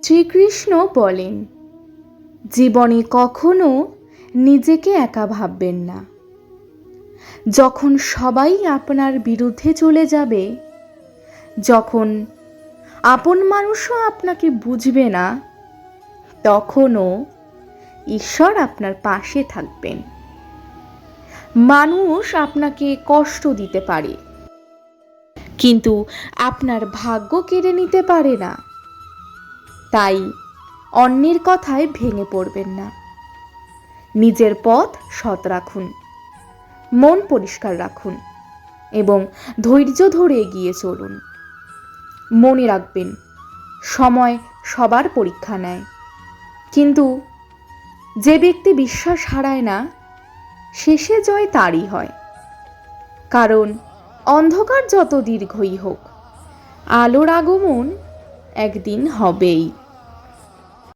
শ্রীকৃষ্ণ বলেন, জীবনে কখনো নিজেকে একা ভাববেন না। যখন সবাই আপনার বিরুদ্ধে চলে যাবে, যখন আপন মানুষও আপনাকে বুঝবে না, তখনও ঈশ্বর আপনার পাশে থাকবেন। মানুষ আপনাকে কষ্ট দিতে পারে, কিন্তু আপনার ভাগ্য কেড়ে নিতে পারে না। তাই অন্যের কথায় ভেঙে পড়বেন না। নিজের পথ সৎ রাখুন, মন পরিষ্কার রাখুন এবং ধৈর্য ধরে এগিয়ে চলুন। মনে রাখবেন, সময় সবার পরীক্ষা নেয়, কিন্তু যে ব্যক্তি বিশ্বাস হারায় না, শেষে জয় তারই হয়। কারণ অন্ধকার যত দীর্ঘই হোক, আলোর আগমন একদিন হবেই।